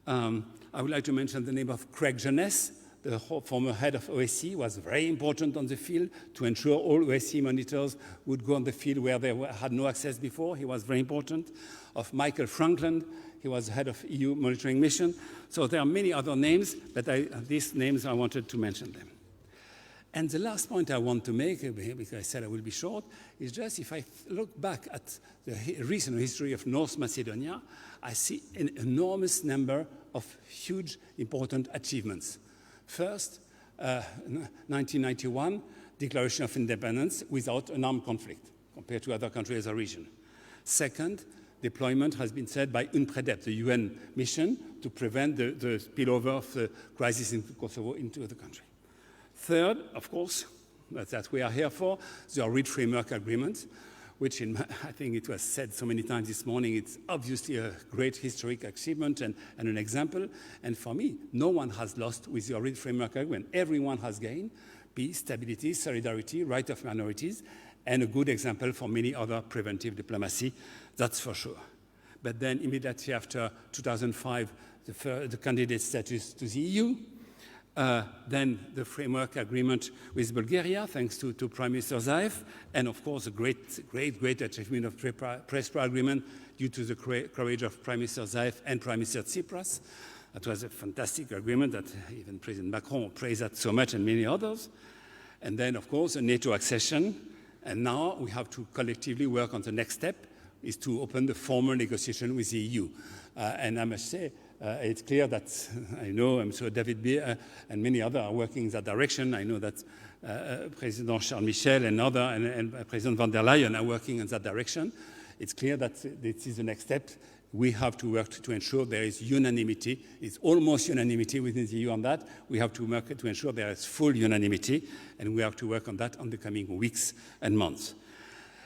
Speaker 4: I would like to mention the name of Craig Jeunesse, the former head of OSCE, was very important on the field to ensure all OSCE monitors would go on the field where they had no access before. He was very important. Of Michael Frankland, he was head of EU monitoring mission. So there are many other names, but these names, I wanted to mention them. And the last point I want to make, because I said I will be short, is just if I look back at the recent history of North Macedonia, I see an enormous number of huge, important achievements. First, 1991, declaration of independence without an armed conflict compared to other countries of the region. Second, deployment has been said by UNPREDEP, the UN mission, to prevent the spillover of the crisis in Kosovo into the country. Third, of course, that we are here for, the Ohrid Framework Agreement, which I think it was said so many times this morning, it's obviously a great historic achievement and an example. And for me, no one has lost with the Ohrid Framework Agreement. Everyone has gained peace, stability, solidarity, right of minorities, and a good example for many other preventive diplomacy, that's for sure. But then immediately after 2005, the candidate status to the EU, then the framework agreement with Bulgaria, thanks to Prime Minister Zaev, and of course a great achievement of Prespa agreement due to the courage of Prime Minister Zaev and Prime Minister Tsipras. That was a fantastic agreement that even President Macron praised that so much, and many others. And then, of course, a NATO accession. And now we have to collectively work on the next step, is to open the formal negotiation with the EU. And I must say, it's clear that I know, I'm sure David Beer and many others are working in that direction. I know that President Charles Michel and President von der Leyen are working in that direction. It's clear that this is the next step. We have to work to ensure there is unanimity. It's almost unanimity within the EU on that. We have to work to ensure there is full unanimity, and we have to work on that on the coming weeks and months.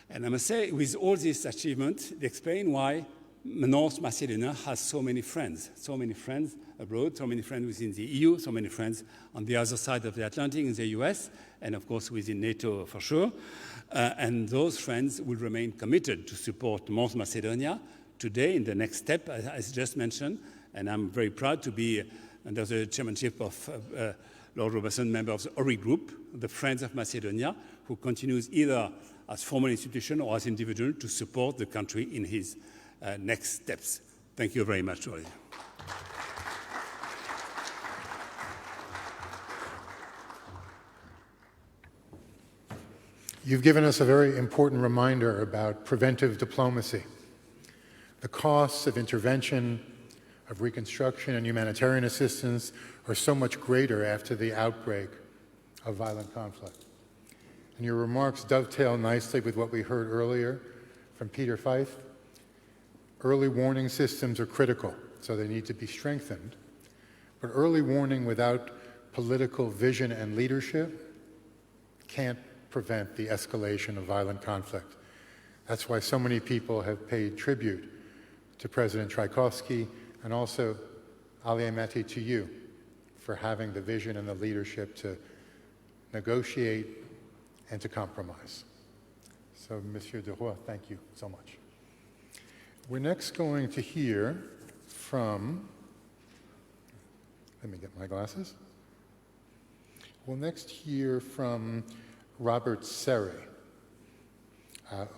Speaker 4: And I must say, with all this achievement, they explain why North Macedonia has so many friends abroad, so many friends within the EU, so many friends on the other side of the Atlantic in the US, and of course within NATO for sure. And those friends will remain committed to support North Macedonia today in the next step, as just mentioned. And I'm very proud to be under the chairmanship of Lord Robertson, member of the Ohrid Group, the Friends of Macedonia, who continues either as formal institution or as individual to support the country in his next steps. Thank you very much, Ohrid.
Speaker 1: You've given us a very important reminder about preventive diplomacy. The costs of intervention, of reconstruction and humanitarian assistance are so much greater after the outbreak of violent conflict. And your remarks dovetail nicely with what we heard earlier from Peter Fife. Early warning systems are critical, so they need to be strengthened. But early warning without political vision and leadership can't prevent the escalation of violent conflict. That's why so many people have paid tribute to President Tchaikovsky and also, Ali Ahmeti, to you for having the vision and the leadership to negotiate and to compromise. So, Monsieur Duroy, thank you so much. We're next going to hear from, let me get my glasses. We'll next hear from Robert Serry,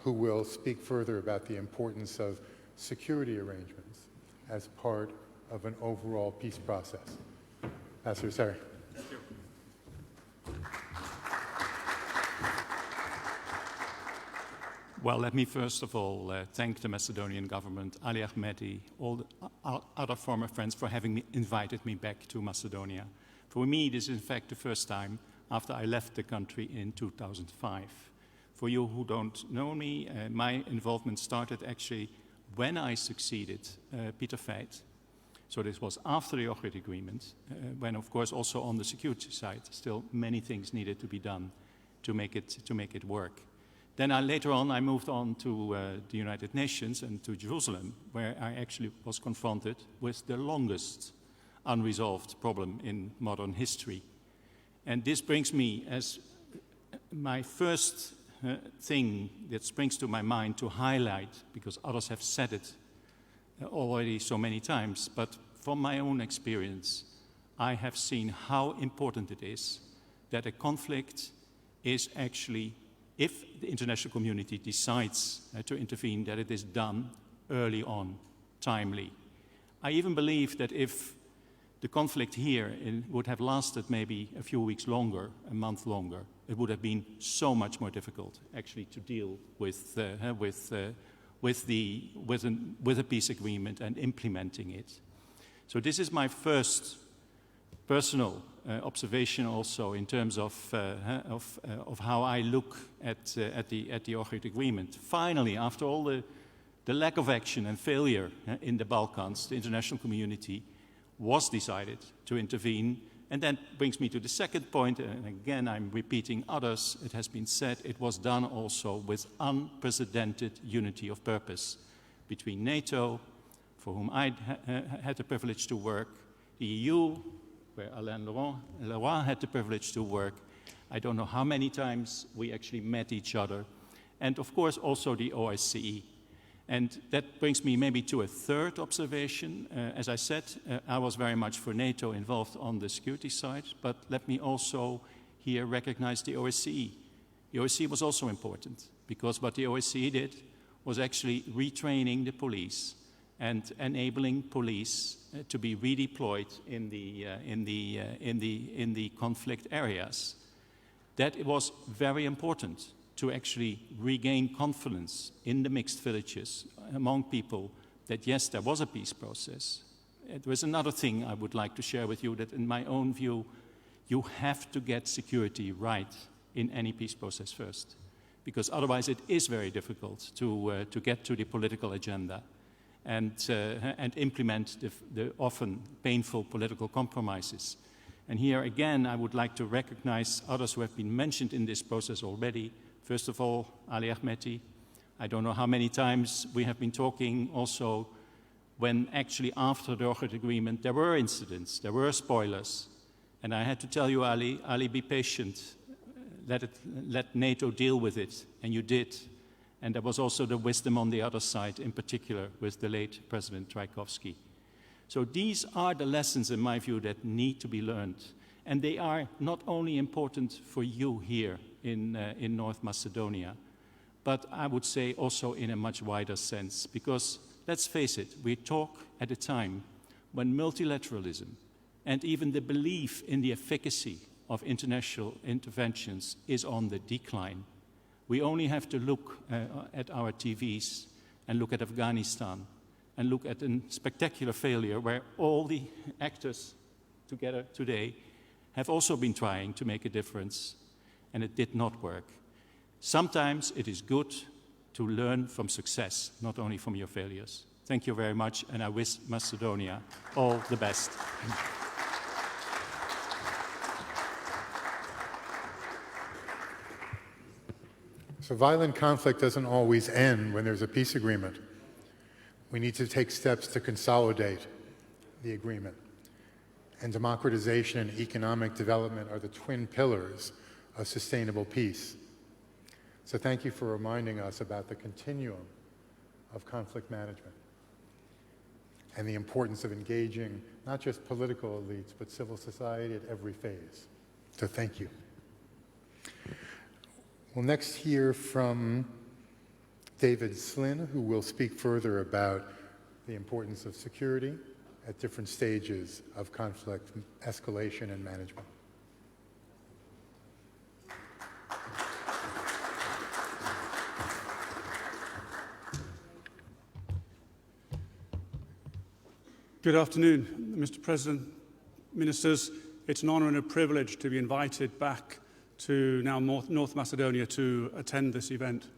Speaker 1: who will speak further about the importance of security arrangements as part of an overall peace process. Pastor Serry.
Speaker 5: Thank you. Well, let me first of all thank the Macedonian government, Ali Ahmeti, all the other former friends for having invited me back to Macedonia. For me, this is in fact the first time after I left the country in 2005. For you who don't know me, my involvement started actually when I succeeded Peter Feit. So this was after the Ohrid agreement, when of course also on the security side, still many things needed to be done to make it work. Then later on, I moved on to the United Nations and to Jerusalem, where I actually was confronted with the longest unresolved problem in modern history. And this brings me as my first thing that springs to my mind to highlight, because others have said it already so many times, but from my own experience, I have seen how important it is that a conflict is actually, if the international community decides to intervene, that it is done early on, timely. I even believe that if the conflict here would have lasted maybe a few weeks longer, a month longer, it would have been so much more difficult actually to deal with a peace agreement and implementing it. So this is my first personal observation also in terms of how I look at the Ohrid agreement. Finally, after all the lack of action and failure in the Balkans, the international community was decided to intervene. And that brings me to the second point, and again I'm repeating others, it has been said, it was done also with unprecedented unity of purpose between NATO, for whom I had the privilege to work, the EU, where Alain Leroy had the privilege to work. I don't know how many times we actually met each other, and of course also the OSCE. And that brings me maybe to a third observation. As I said, I was very much for NATO involved on the security side, but let me also here recognize the OSCE. The OSCE was also important, because what the OSCE did was actually retraining the police and enabling police to be redeployed in the conflict areas. That was very important to actually regain confidence in the mixed villages among people that yes, there was a peace process. There is another thing I would like to share with you, that in my own view, you have to get security right in any peace process first, because otherwise it is very difficult to get to the political agenda and implement the often painful political compromises. And here again, I would like to recognize others who have been mentioned in this process already. First of all, Ali Ahmeti. I don't know how many times we have been talking also when actually after the Ohrid agreement there were incidents, there were spoilers. And I had to tell you, Ali, be patient. Let NATO deal with it. And you did. And there was also the wisdom on the other side, in particular with the late President Tchaikovsky. So these are the lessons, in my view, that need to be learned. And they are not only important for you here in North Macedonia, but I would say also in a much wider sense. Because let's face it, we talk at a time when multilateralism and even the belief in the efficacy of international interventions is on the decline. We only have to look at our TVs and look at Afghanistan and look at a spectacular failure where all the actors together today have also been trying to make a difference, and it did not work. Sometimes it is good to learn from success, not only from your failures. Thank you very much, and I wish Macedonia all the best.
Speaker 1: So violent conflict doesn't always end when there's a peace agreement. We need to take steps to consolidate the agreement. And democratization and economic development are the twin pillars of sustainable peace. So thank you for reminding us about the continuum of conflict management and the importance of engaging not just political elites, but civil society at every phase. So thank you. We'll next hear from David Slynn, who will speak further about the importance of security at different stages of conflict escalation and management.
Speaker 6: Good afternoon, Mr. President, Ministers. It's an honor and a privilege to be invited back to now North Macedonia to attend this event.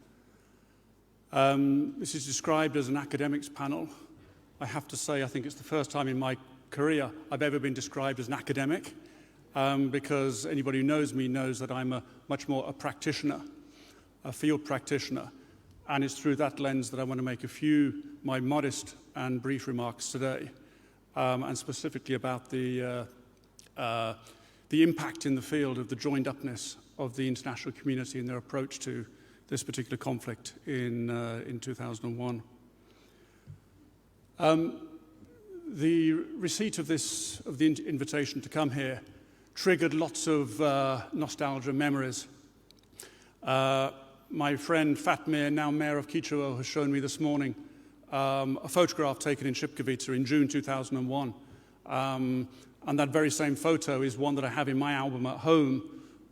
Speaker 6: This is described as an academics panel. I have to say, I think it's the first time in my career I've ever been described as an academic, because anybody who knows me knows that I'm much more a practitioner, a field practitioner. And it's through that lens that I want to make a few, my modest and brief remarks today, and specifically about the impact in the field of the joined-upness of the international community in their approach to this particular conflict in 2001. The receipt of the invitation to come here triggered lots of nostalgia memories. My friend Fatmir, now mayor of Kicevo, has shown me this morning a photograph taken in Šipkovica in June 2001. And that very same photo is one that I have in my album at home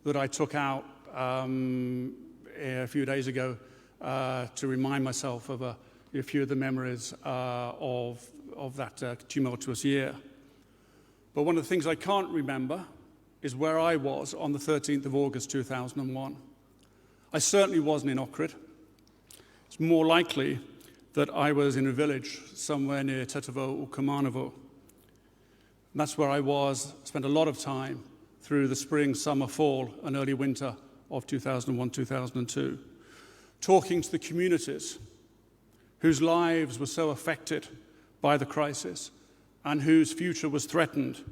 Speaker 6: that I took out a few days ago to remind myself of a few of the memories of that tumultuous year. But one of the things I can't remember is where I was on the 13th of August 2001. I certainly wasn't in Ohrid. It's more likely that I was in a village somewhere near Tetovo or Kumanovo. And that's where I was, spent a lot of time through the spring, summer, fall, and early winter of 2001, 2002, talking to the communities whose lives were so affected by the crisis and whose future was threatened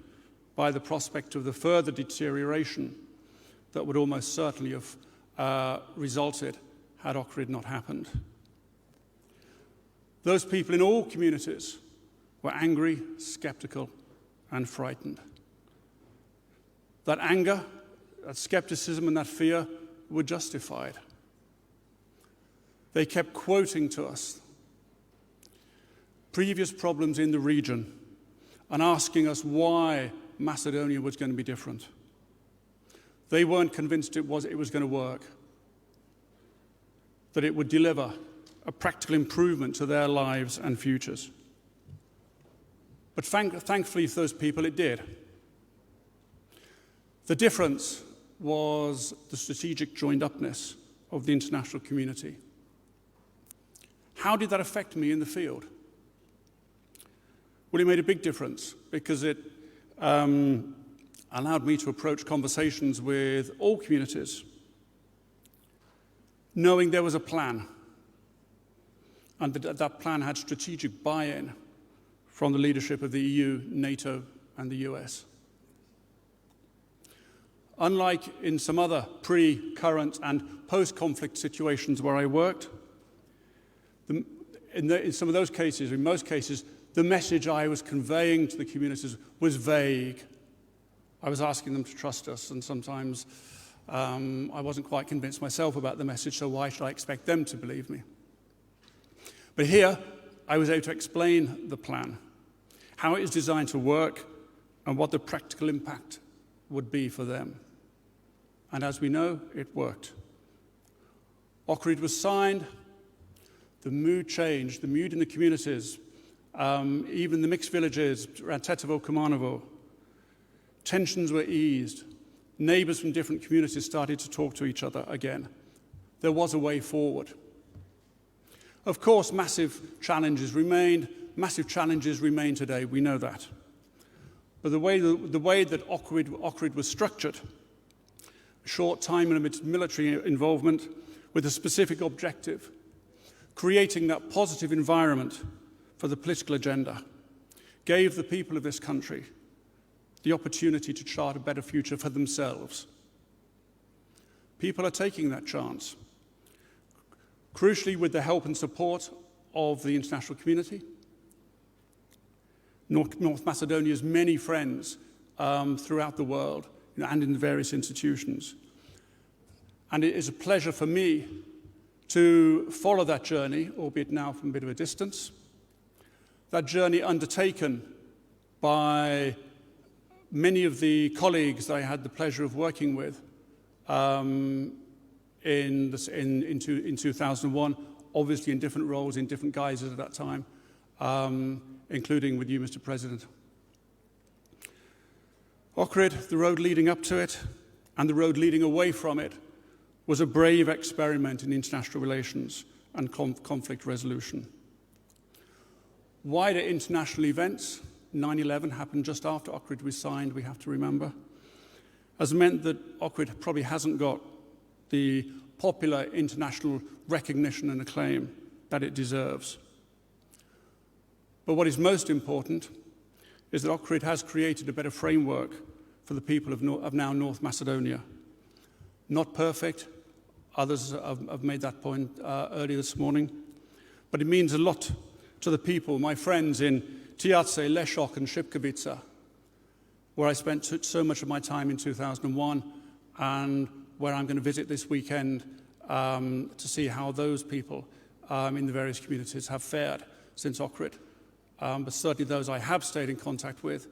Speaker 6: by the prospect of the further deterioration that would almost certainly have resulted had Ohrid not happened. Those people in all communities were angry, skeptical, and frightened. That anger, that skepticism, and that fear were justified. They kept quoting to us previous problems in the region and asking us why Macedonia was going to be different. They weren't convinced it was going to work, that it would deliver a practical improvement to their lives and futures. But thankfully for those people, it did. The difference was the strategic joined-upness of the international community. How did that affect me in the field? Well, it made a big difference because it allowed me to approach conversations with all communities, knowing there was a plan, and that plan had strategic buy-in from the leadership of the EU, NATO, and the US. Unlike in some other pre-current and post-conflict situations where I worked, in some of those cases, in most cases, the message I was conveying to the communities was vague. I was asking them to trust us, and sometimes I wasn't quite convinced myself about the message, so why should I expect them to believe me? But here, I was able to explain the plan, how it is designed to work, and what the practical impact would be for them. And as we know, it worked. Ohrid was signed, the mood changed, the mood in the communities, even the mixed villages around Tetovo, Kumanovo. Tensions were eased. Neighbors from different communities started to talk to each other again. There was a way forward. Of course, massive challenges remained. Massive challenges remain today, we know that. But the way that Ohrid was structured, a short time limit military involvement with a specific objective, creating that positive environment for the political agenda, gave the people of this country the opportunity to chart a better future for themselves. People are taking that chance, crucially with the help and support of the international community, North Macedonia's many friends throughout the world, and in the various institutions. And it is a pleasure for me to follow that journey, albeit now from a bit of a distance. That journey undertaken by many of the colleagues that I had the pleasure of working with in 2001, obviously in different roles, in different guises at that time, including with you, Mr. President. Ohrid, the road leading up to it, and the road leading away from it, was a brave experiment in international relations and conflict resolution. Wider international events, 9/11 happened just after Ohrid was signed, we have to remember, has meant that Ohrid probably hasn't got the popular international recognition and acclaim that it deserves. But what is most important is that Ohrid has created a better framework for the people of now North Macedonia. Not perfect, others have made that point earlier this morning, but it means a lot to the people, my friends in Tiace, Leshok and Shipkovica, where I spent so much of my time in 2001 and where I'm going to visit this weekend to see how those people in the various communities have fared since Ohrid. But certainly those I have stayed in contact with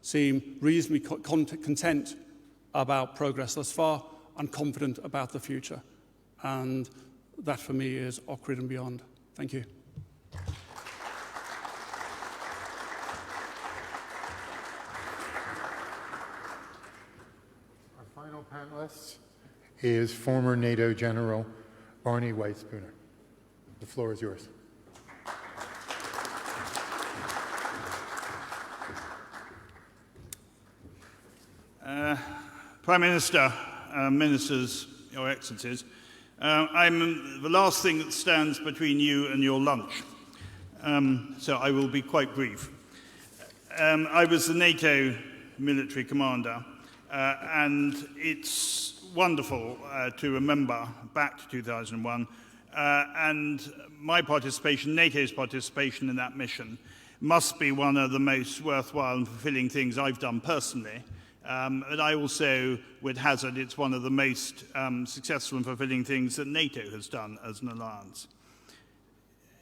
Speaker 6: seem reasonably content about progress thus far and confident about the future. And that for me is Ohrid and beyond. Thank you.
Speaker 1: Our final panelist is former NATO General Barney White-Spooner. The floor is yours.
Speaker 7: Prime Minister, Ministers, Your Excellencies, I'm the last thing that stands between you and your lunch, so I will be quite brief. I was the NATO military commander, and it's wonderful to remember back to 2001, and my participation, NATO's participation in that mission, must be one of the most worthwhile and fulfilling things I've done personally. And I also would hazard it's one of the most successful and fulfilling things that NATO has done as an alliance.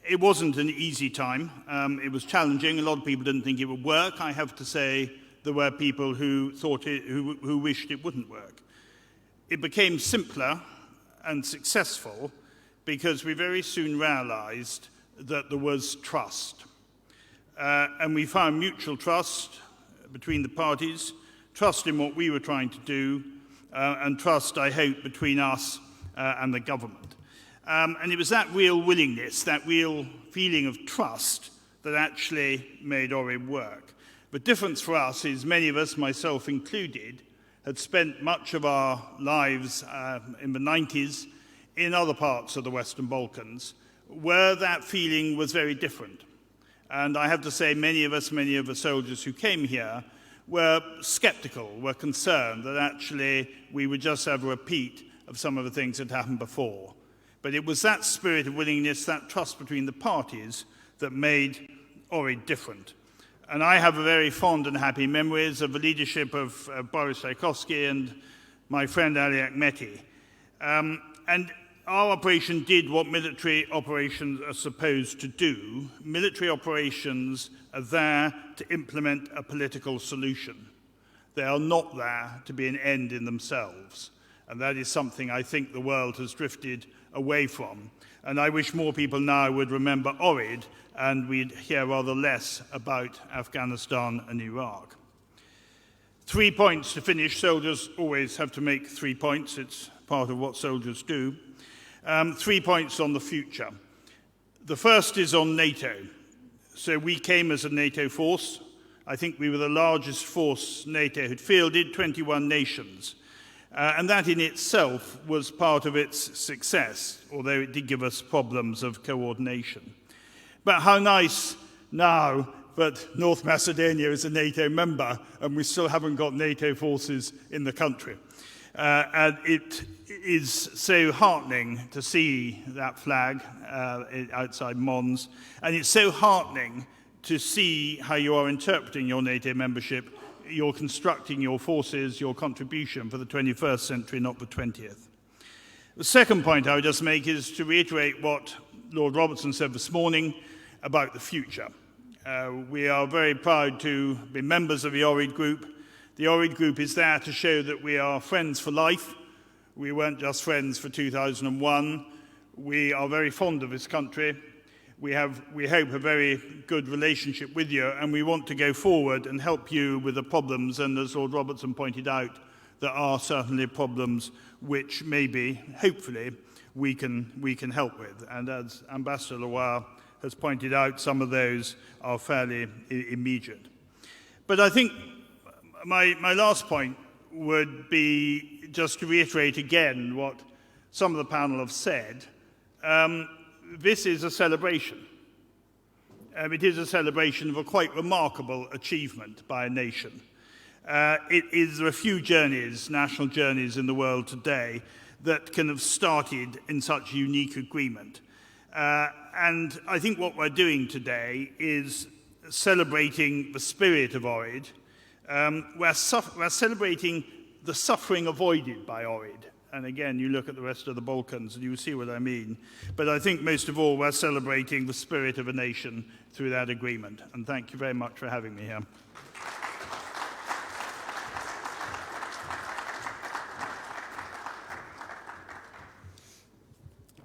Speaker 7: It wasn't an easy time. It was challenging. A lot of people didn't think it would work. I have to say there were people who thought who wished it wouldn't work. It became simpler and successful because we very soon realized that there was trust. And we found mutual trust between the parties, trust in what we were trying to do, and trust, I hope, between us and the government. And it was that real willingness, that real feeling of trust, that actually made Ohrid work. The difference for us is many of us, myself included, had spent much of our lives in the 90s in other parts of the Western Balkans, where that feeling was very different. And I have to say, many of the soldiers who came here, were skeptical, were concerned that actually we would just have a repeat of some of the things that happened before. But it was that spirit of willingness, that trust between the parties that made Ohrid different. And I have a very fond and happy memories of the leadership of Boris Tchaikovsky and my friend Ali Akhmeti. And our operation did what military operations are supposed to do. Military operations are there to implement a political solution. They are not there to be an end in themselves. And that is something I think the world has drifted away from. And I wish more people now would remember Ohrid, and we'd hear rather less about Afghanistan and Iraq. 3 points to finish. Soldiers always have to make 3 points. It's part of what soldiers do. 3 points on the future. The first is on NATO. So we came as a NATO force. I think we were the largest force NATO had fielded, 21 nations. And that in itself was part of its success, although it did give us problems of coordination. But how nice now that North Macedonia is a NATO member and we still haven't got NATO forces in the country. And it is so heartening to see that flag outside Mons, and it's so heartening to see how you are interpreting your NATO membership. You're constructing your forces, your contribution for the 21st century, not the 20th. The second point I would just make is to reiterate what Lord Robertson said this morning about the future. We are very proud to be members of the Ohrid Group. The Ohrid Group is there to show that we are friends for life. We weren't just friends for 2001. We are very fond of this country. We hope, a very good relationship with you, and we want to go forward and help you with the problems. And as Lord Robertson pointed out, there are certainly problems which maybe, hopefully, we can help with. And as Ambassador Loire has pointed out, some of those are fairly immediate. But I think my last point would be just to reiterate again what some of the panel have said. This is a celebration. It is a celebration of a quite remarkable achievement by a nation. There are few journeys, national journeys in the world today that can have started in such unique agreement. And I think what we're doing today is celebrating the spirit of Ohrid. We're celebrating the suffering avoided by Ohrid. And again, you look at the rest of the Balkans and you see what I mean. But I think most of all, we're celebrating the spirit of a nation through that agreement. And thank you very much for having me here.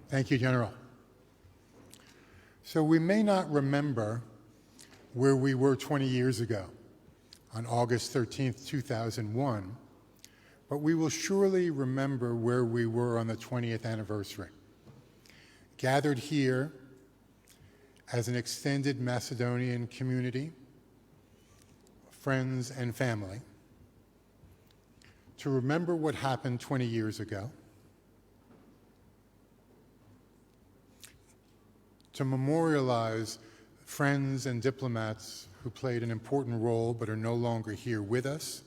Speaker 1: Thank you, General. So we may not remember where we were 20 years ago on August 13th, 2001, but we will surely remember where we were on the 20th anniversary, gathered here as an extended Macedonian community, friends and family, to remember what happened 20 years ago, to memorialize friends and diplomats who played an important role but are no longer here with us,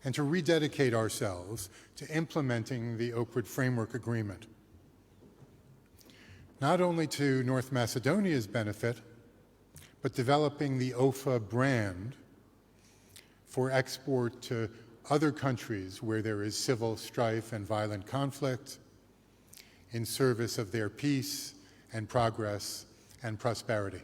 Speaker 1: and to rededicate ourselves to implementing the Oakwood Framework Agreement, not only to North Macedonia's benefit, but developing the OFA brand for export to other countries where there is civil strife and violent conflict, in service of their peace and progress and prosperity.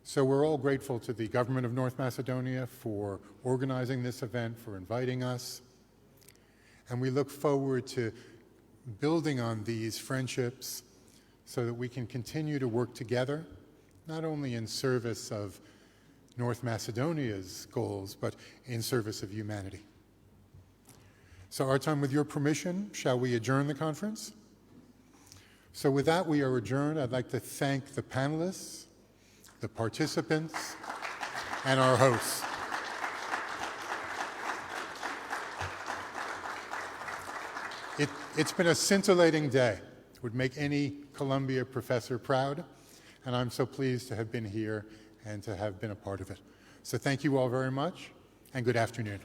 Speaker 1: So we're all grateful to the government of North Macedonia for organizing this event, for inviting us. And we look forward to building on these friendships so that we can continue to work together, not only in service of North Macedonia's goals, but in service of humanity. So Artem, with your permission, shall we adjourn the conference? So with that, we are adjourned. I'd like to thank the panelists, the participants, and our hosts. It's been a scintillating day. It would make any Columbia professor proud, and I'm so pleased to have been here and to have been a part of it. So thank you all very much, and good afternoon.